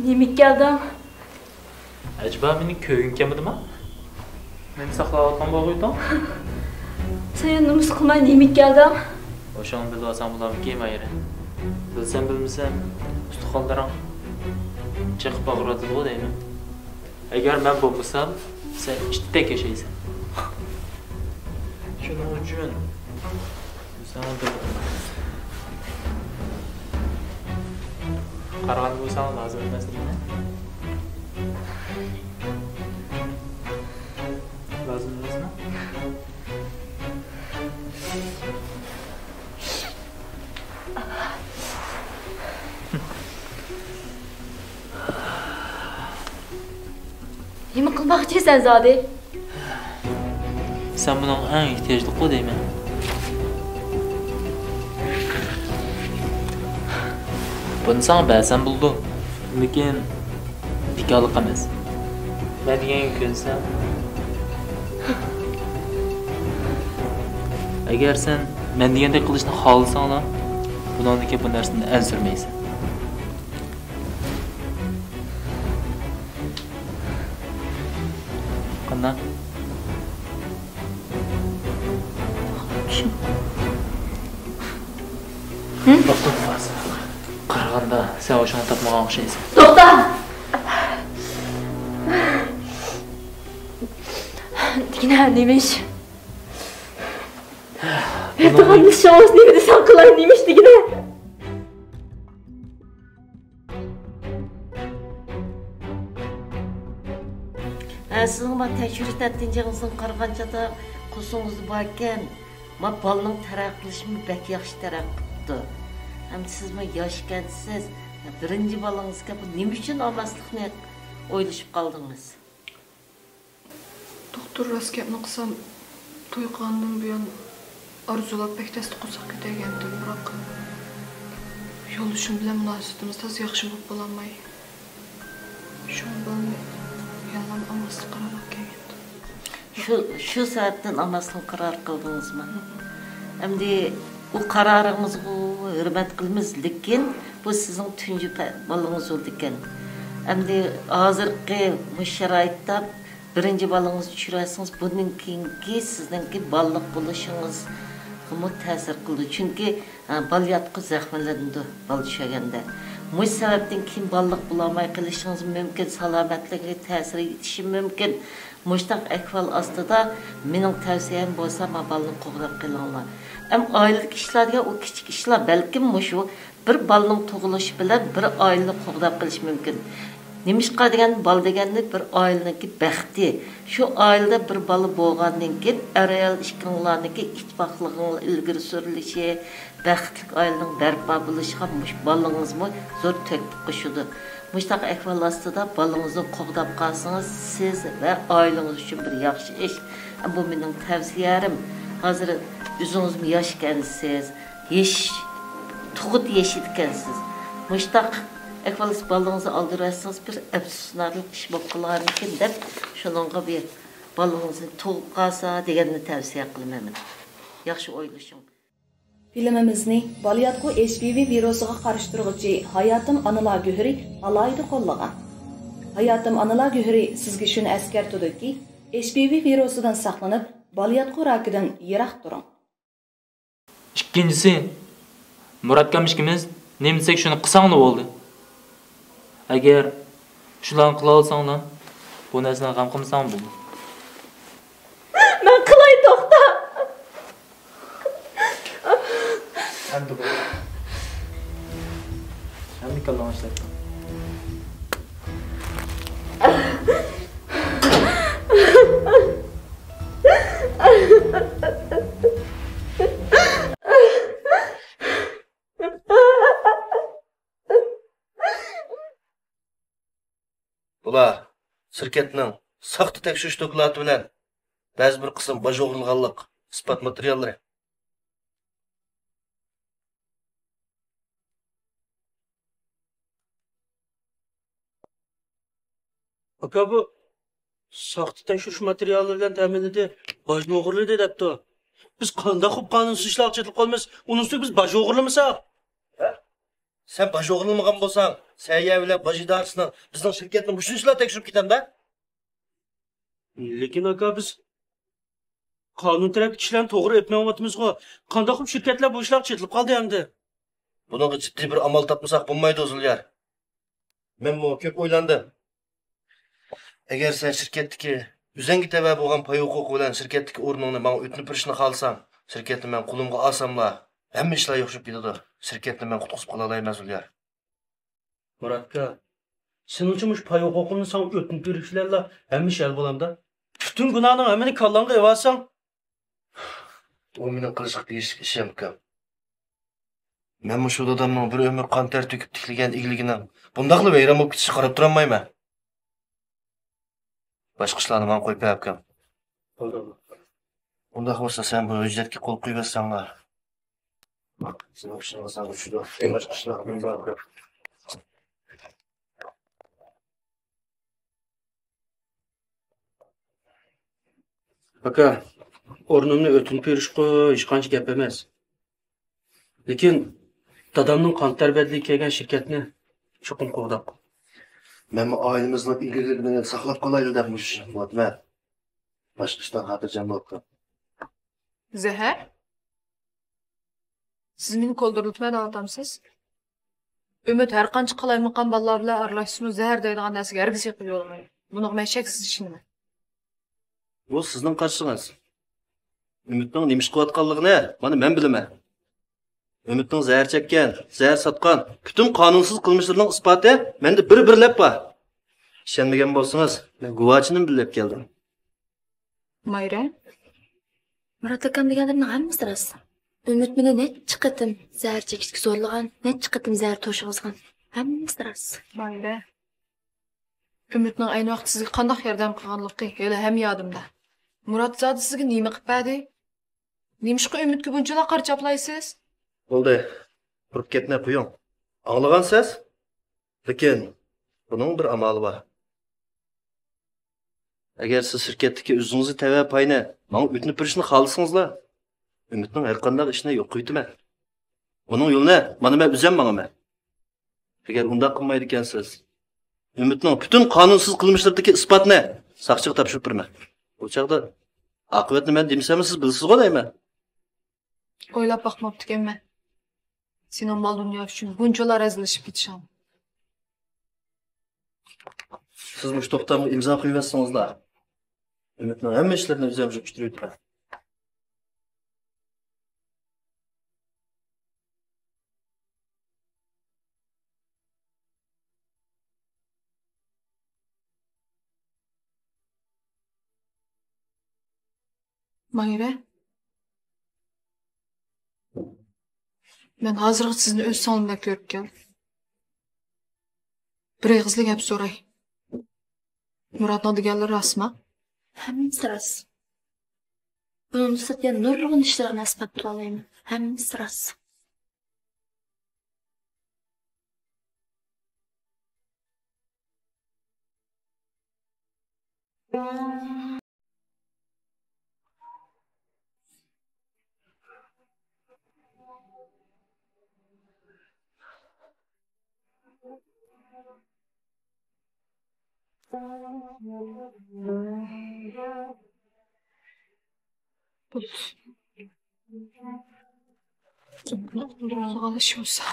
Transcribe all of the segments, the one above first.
Yemek geldim. Acaba beni köyün kemidi mi? Beni saklayatkan boğuydun? Sen numus kılmayın yemek geldim. Oşan bildi olsan bularım kiyim ayırı. Bilsem bilmesem, üstü kaldıran çıkıp ağıradıdı o değil mi? Eğer ben bulmasam, sen işte tek yaşaysan. Şunun ucun. Sana da... Karagan bu sana lazım etmez değil mi? Lazım etmez mi? Yemek kılmak içersen zade. Sen bunun en ihtiyaclı o değil mi? Bunu sana bəzən buldu. Lekin dikalık emas. Ben degan ko'nsam. Agar sen men degandek qilishni xohlasang, bundan keyin bu narsani ansirmaysan. Qanday? To'xtatmas. Qaraganda sen o'shani topmagan o'xshaysan. To'xta! Digina neymiş? Erdoğan'ın şahıs ne dedi sen kılayın neymiş digina? Sizin ma teşhürit ettiğinizin qarğançada qusunuz barken, ma balının taraqqilishimi bek yaxshi taraqqipti. Hem siz mi yaşkensiz, birinci balığınızga bu nima uchun olmaslikni o'ylashib qoldingiz? Doktor rost gapni qilsam, to'y qilgandan buyon orzulab bek tez qilsak ketagandim, biroq yo'lishim bilan munosabatimiz tez yaxshi bo'lib bo'lolmay. Shu bilan yalan olmaslik qaror qilgandim. Şu saatten olmaslik qaror qildingizmi? Endi bu qarorыңызға hürmet qilamiz, lekin bu sizin tunji balığınız oldu ekan. Endi hozirgi bu sharoitda birinchi balığınızı tushirasiz, bundan keyingi sizningki balıq bo'lishingizga ta'sir qildi. Chunki balyatqi zaxmlandi bal tushaganda. Bu sababdan keyin balıq bulamay qilishingiz mumkin, salomatligiga ta'sir etishi mumkin. Muştaq ahvol ostida mening tavsiyam bo'lsa, ma balni qo'g'lab qilinglar. Am oilik ishlarga o kichik ishlar balkim mushu bir balning tug'ilishi bilan bir oilani qo'g'lab qilish mumkin. Nimishqa degan bal deganni bir oilaniki baxti. Shu oilada bir bola bo'lgandan keyin ayol ishqinglarniki ittifoqligini ilgari surilishi, baxtli oilaning barpo bo'lishiga mush balingizmi zo'r to'kib qo'shadi. Muştaq ahvol ostida balıngizni qo'g'dab qolsangiz, siz va oilangiz uchun bir yaxshi ish. Bu mening tavsiyalarim. Hozir o'zingizmi yoshkansiz, tug'ut yeshitgansiz. Muştaq ahvol balıngizni oldirasiz, bir afsuslanarli ish bo'lib qolar ekan deb, shuningga bir balıngizni tug'ib qolsa deganni tavsiya qilaman. Yaxshi o'ylashing. Filmimizni balyatqu HPV virusiga qarshi turuvchi Hayotim Analar Guhri alayda qo'llagan. Hayotim Analar Guhri sizga shuni eskartadiki, HPV virusidan saqlanib, balyatqu rakidan yiroq turing. Ikkinchisi, murakkab ishimiz nima desak shuni qilsanglar bo'ldi. Agar shularni qila olsanglar, bu narsani g'am qilmasang bo'ldi. Ben kılay to'xta! Endi bu. Endi kallan ishlatdim. Bular şirketning saxta tekshirish doklati bilan ba'zi bir qism boj o'g'rilganlik isbot materiallari. Aka bu saxta tekshirish materiallari bilan ta'minladi, bojni o'g'irladi debdi. Biz qanday qilib qonunsiz ishlar chetlib qolamiz? Uning ustiga biz boj o'g'irlamasak? Sen boj o'g'irlamagan bo'lsang, Səyyə ilə baş idarəsinin bizning şirkatni mushunchlar tekshirib ketamda. Lekin aka biz qonun taraf ishlarni to'g'ri etmayapmizku. Qanday qilib shirkatlar bu ishlar chetlib qoldi endi? Bunga jiddiy bir amal topmasak bo'lmaydi Zulyar. Men bu ko'p o'ylandim. Agar sen shirkatdagi o'zingga tava bo'lgan pay huquq bilan shirkatdagi o'rningni menga o'tnib berishni xohlasam, shirkatni men qo'limga olsamla, hamma ishlar yo'qshib ketadi. Shirkatni men qutqizib qola olmayman Zulyar. Murat aka, sening uchun mush pay huquqini sen o'tnib berishlarla hamma ish hal bo'lamda. Bütün günahını hemen kallanga evasan. O mening qilishga tegishli ishim ukam. Men shu odamning bir umr qon ter to'kib tiklagan igligini bundaqli vayron bo'lib ketishi qarab turolmayman. Boshqa ishlarni men qo'yib qo'yapman. Undaq bo'lsa sen bu hujjatga qo'l qo'yib bersanglar. Sen o'shasan shu boshqa ishlarni bor. Aka, o'rnimni o'tinib berishqo hech qancha gap emas. Lekin dadamning qon tarbiyatli kelgan shirkatni cho'qim qo'g'dab. Men oilamizning ig'ligini saqlab qolaylik deb mushlayapman. Boshqa ishdan xotirjam bo'lib. Zahar? Siz meni qo'ldirib adamsiz. Ümit har qancha qalaymiqan bolalar bilan aralashishni zahar deydigan narsaga hargiz yo'q bo'lmaydi. Buni mashaksiz ishini. Bu sizning qarshing'iz. Ümitning nima ish qilayotganligini mana men bilaman. Ümitning zahar chekkan, zahar sotgan, butun qonunsiz qilmishlarining isboti menda bir-birlab bor. Ishonmagan bo'lsangiz, men guvochini bilib keldim. Mayra? Murat akam deganlarning hammasi rost. Ümit meni necha qatim zahar chekishga zo'rlagan, necha qatim zahar to'shig'izgan. Hammasi rost. Mayra. Ümitning ayni vaqt sizga qanday yordam qilganligi hali ham yodimda. Murat sizga nima qilib berdi? Nimishqa Ümitga bunchalar qarchaplaysiz? Bo'ldi. Turib ketmay qo'ying. Anglagansiz? Lekin buning bir amali bor. Agar siz shirkatdagi o'zingizni tava payni menga o'tnib berishni xohlasangizlar, Ümitning har qanday ishini yo'q qo'ydiman. Uning yo'lini mana men uzanmayman. Agar undaq qilmaydi ekansiz, Ümitning butun qonunsiz qilmishlaridagi isbotni saqchiga topshirib beraman. Bu chaqda oqibatni men demasam siz bilasiz-ku deyman. O'ylab boqmabdi ekanman. Sening mol dunyo uchun bunchalar azlashib ketishim. Siz mush to'xtamga imzo qo'yasizlar. Ümitning hamma ishlarini o'zim yurib Mayra. Men hozirgi sizni o'z sonimda ko'rib keldim. Bir eg'izli gap so'ray. Muratning deganlari rostmi? Hammasi rost. Buni satgan nurg'un ishlarni asbat qilaman. Hammasi rost. Alışıyorsa.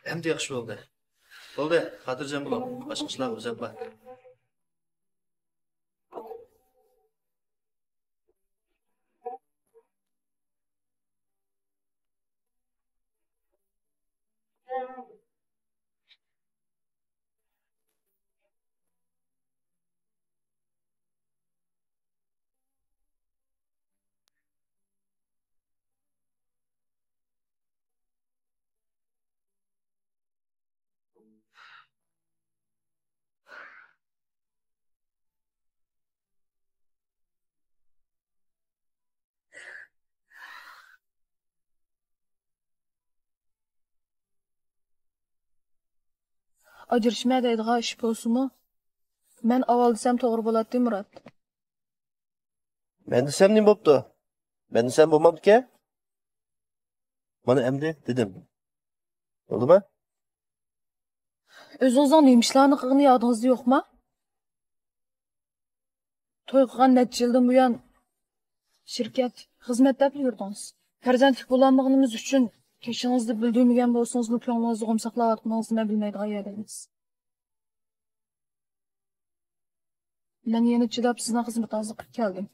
Endi yaxshi bo'ldi. Bo'ldi, xotirjam bo'ling. Boshqa ishlar uzatma. Ajrashma deydigan ish bo'lsa-mu, Men avval desem to'g'ri bo'ladi, Murat. Men desem nima bo'pti? Men desem bo'lmabdi-ku. Mana endi dedim. Bo'ldimi? O'zingizning nima ishlarni qilgani yodingizda yo'qmi? To'y qilgan necha yildan buyon shirkat xizmatda yurdingiz. Farzandlik bo'lganligimiz uchun keshingizni bildirmagan bo'lsangiz, ko'nglingizni g'umsaqlayotganingizni men bilmaydigan yerdingiz. Men yana chidab sizning xizmatingizga qilib keldim.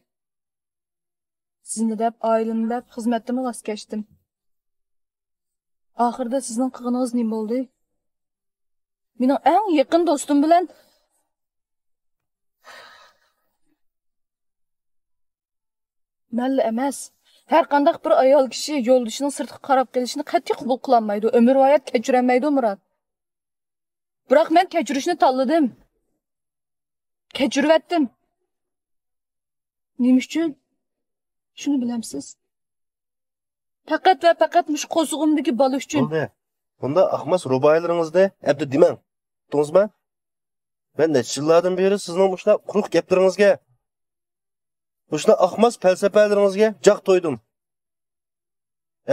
Sizni deb, oilamni deb xizmatdan voz kechdim. Oxirida sizning qilganingiz nima bo'ldi? Mening eng yaqin do'stim bilan Malla emas. Har qanday bir ayol kishi yo'ldoshining sirtqa qarab kelishini qat'iy qabul qilolmaydi. Umrvoyat kechirolmaydi, Murat. Biroq men kechirishni tanladim. Kechirvatdim. Nima uchun? Shuni bilamsiz? Faqat va faqat mush qo'zig'imdagi bola uchun. Bo'ldi. Bunda ahmas ruboylaringizda abdi demang. To'g'rizmi? Men necha yillardan beri sizning mushla quruq gaplaringizga, mushla ahmas falsafalaringizga joq to'ydim.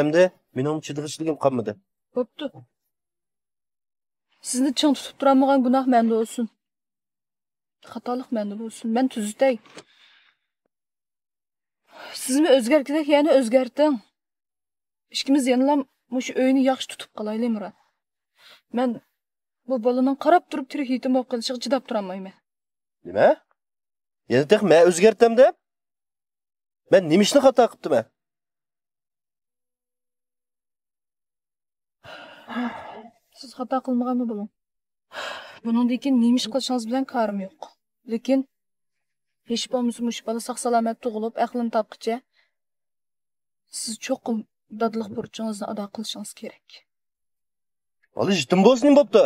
Endi mening chidg'ishligim qolmadi. Bo'pti. Sizni ching tutib turolmagan gunoh menda bo'lsin. Xatolik menda bo'lsin. Men tuzitay. Sizmi o'zgartdek, yana o'zgarting. Ikkimiz yana mush uyni yaxshi tutib qolaylik, Murat. Men bu bolaning qarab turib tirik yetim bo'lib qolishiga chidab turolmayman. Nima? Yana tek men o'zgartam deb? Men nima ishni xato qilibdim? Siz xato qilmaganmi bo'ling? Buningdan keyin nima ish qilishingiz bilan karim yo'q. Lekin hech bo'lmasa mush bola sog'-salomat tug'ilib, aqlini topqicha siz cho'qim dadliq burchingizni ado qilishingiz kerak. Hali yetim bo'lsin nima bo'pti?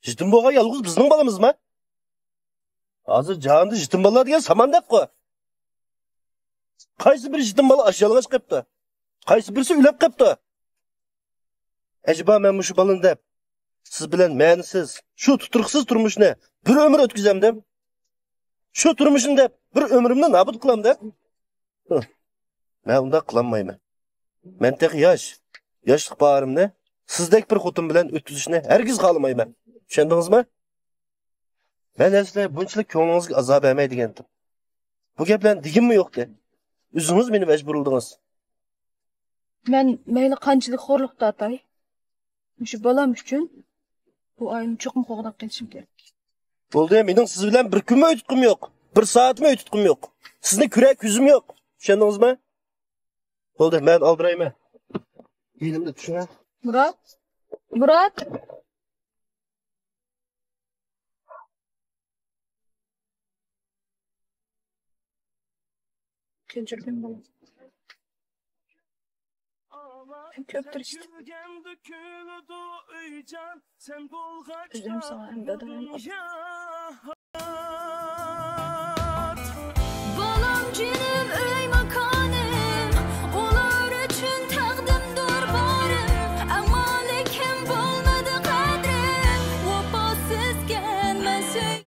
Yetim bo'lgan yolg'iz bizning bolamizmi? Hozir jahonda yetim bolalar degan samandaq qo'y. Qaysi bir yetim bola ashyolg'ach qilibdi? Qaysi birisi ulab qilibdi? Acaba men shu balani deb siz bilan ma'nisiz, shu tuturqsiz turmushni bir umr o'tkazam deb, shu turmushni deb bir umrimni nobud qilam deb. Men unda qilolmayman. Men tek yoshlik barimni sizdek bir xotin bilan o'tkazishni hargiz xohlamayman. Tushundingizmi? Men asli bunchalik ko'nglingizga azob bermay degandim. Bu gaplarni degimmi yo'qdi? O'zingiz meni majburladingiz. Men mayli qanchalik xo'rliqda atay. Shu bolam uchun bu oyni cho'qim qo'g'dab kelishim kerak. Bo'ldi, mening siz bilan bir kunmi o'titqim yo'q. Bir soatmi o'titqim yo'q. Sizni kurak yuzim yo'q. Tushundingizmi? Bo'ldi, men oldirayman. Elimda tushuna. Murat. Kechirdim bolam. Ko'pdir işte. Üzüm sana hem de